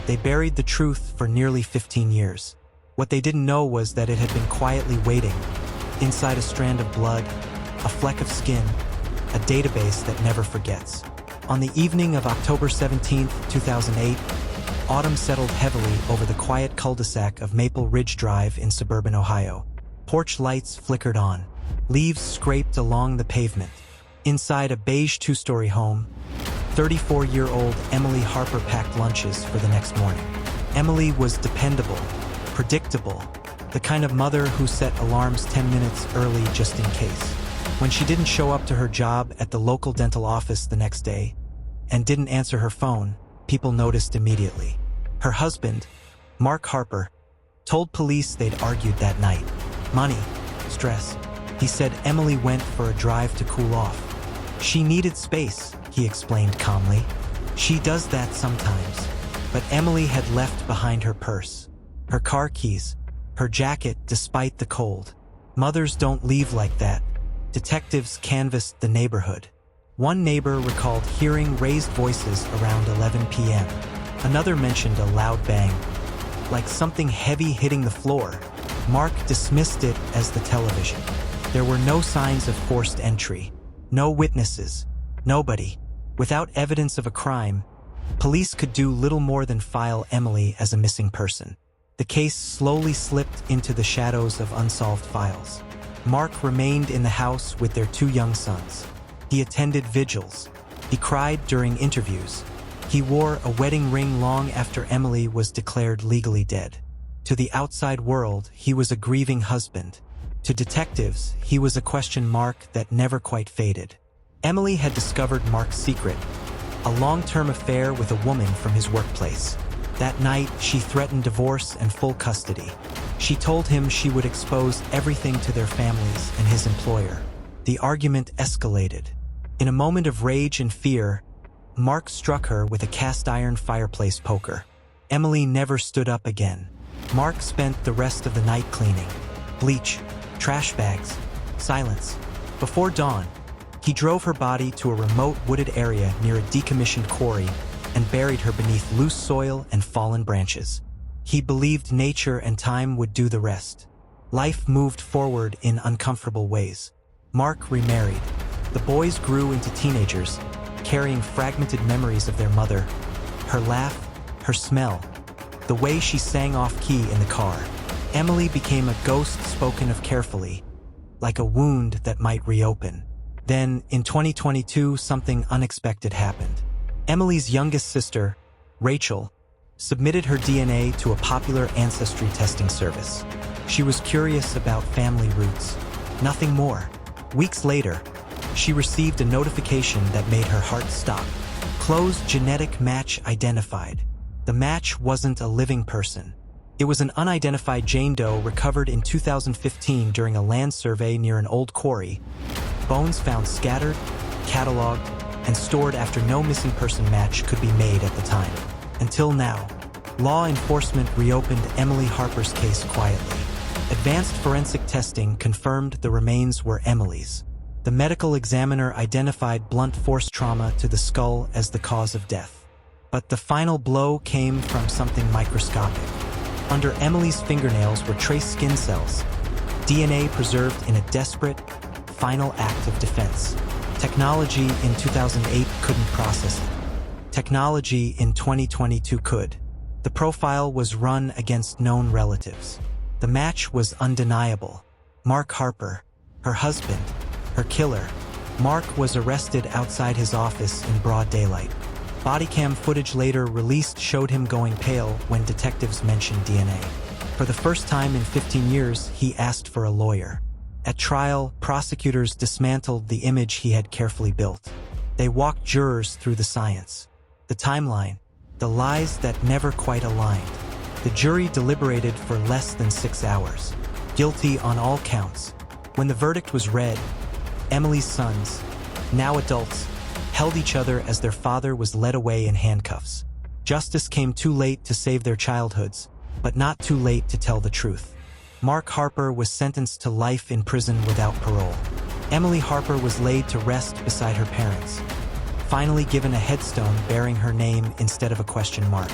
They buried the truth for nearly 15 years. What they didn't know was that it had been quietly waiting, inside a strand of blood, a fleck of skin, a database that never forgets. On the evening of October 17, 2008, autumn settled heavily over the quiet cul-de-sac of Maple Ridge Drive in suburban Ohio. Porch lights flickered on. Leaves scraped along the pavement. Inside a beige two-story home, 34-year-old Emily Harper packed lunches for the next morning. Emily was dependable, predictable, the kind of mother who set alarms 10 minutes early just in case. When she didn't show up to her job at the local dental office the next day and didn't answer her phone, people noticed immediately. Her husband, Mark Harper, told police they'd argued that night. Money, stress. He said Emily went for a drive to cool off. She needed space, he explained calmly. She does that sometimes. But Emily had left behind her purse, her car keys, her jacket despite the cold. Mothers don't leave like that. Detectives canvassed the neighborhood. One neighbor recalled hearing raised voices around 11 p.m. Another mentioned a loud bang, like something heavy hitting the floor. Mark dismissed it as the television. There were no signs of forced entry, no witnesses, nobody. Without evidence of a crime, police could do little more than file Emily as a missing person. The case slowly slipped into the shadows of unsolved files. Mark remained in the house with their two young sons. He attended vigils. He cried during interviews. He wore a wedding ring long after Emily was declared legally dead. To the outside world, he was a grieving husband. To detectives, he was a question mark that never quite faded. Emily had discovered Mark's secret, a long-term affair with a woman from his workplace. That night, she threatened divorce and full custody. She told him she would expose everything to their families and his employer. The argument escalated. In a moment of rage and fear, Mark struck her with a cast-iron fireplace poker. Emily never stood up again. Mark spent the rest of the night cleaning. Bleach, trash bags, silence. Before dawn, he drove her body to a remote wooded area near a decommissioned quarry and buried her beneath loose soil and fallen branches. He believed nature and time would do the rest. Life moved forward in uncomfortable ways. Mark remarried. The boys grew into teenagers, carrying fragmented memories of their mother, her laugh, her smell, the way she sang off-key in the car. Emily became a ghost spoken of carefully, like a wound that might reopen. Then, in 2022, something unexpected happened. Emily's youngest sister, Rachel, submitted her DNA to a popular ancestry testing service. She was curious about family roots. Nothing more. Weeks later, she received a notification that made her heart stop. Closed genetic match identified. The match wasn't a living person. It was an unidentified Jane Doe recovered in 2015 during a land survey near an old quarry. Bones found scattered, cataloged, and stored after no missing person match could be made at the time. Until now, law enforcement reopened Emily Harper's case quietly. Advanced forensic testing confirmed the remains were Emily's. The medical examiner identified blunt force trauma to the skull as the cause of death. But the final blow came from something microscopic. Under Emily's fingernails were trace skin cells, DNA preserved in a desperate, final act of defense. Technology in 2008 couldn't process it. Technology in 2022 could. The profile was run against known relatives. The match was undeniable. Mark Harper, her husband, her killer. Mark was arrested outside his office in broad daylight. Bodycam footage later released showed him going pale when detectives mentioned DNA. For the first time in 15 years, he asked for a lawyer. At trial, prosecutors dismantled the image he had carefully built. They walked jurors through the science, the timeline, the lies that never quite aligned. The jury deliberated for less than 6 hours. Guilty on all counts. When the verdict was read, Emily's sons, now adults, held each other as their father was led away in handcuffs. Justice came too late to save their childhoods, but not too late to tell the truth. Mark Harper was sentenced to life in prison without parole. Emily Harper was laid to rest beside her parents, finally given a headstone bearing her name instead of a question mark.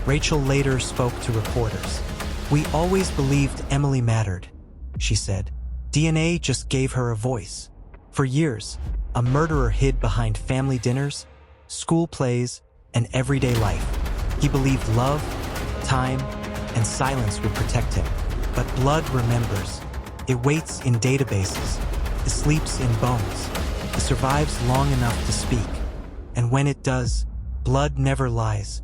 Rachel later spoke to reporters. "We always believed Emily mattered," she said. "DNA just gave her a voice." For years, a murderer hid behind family dinners, school plays, and everyday life. He believed love, time, and silence would protect him. But blood remembers. It waits in databases. It sleeps in bones. It survives long enough to speak. And when it does, blood never lies.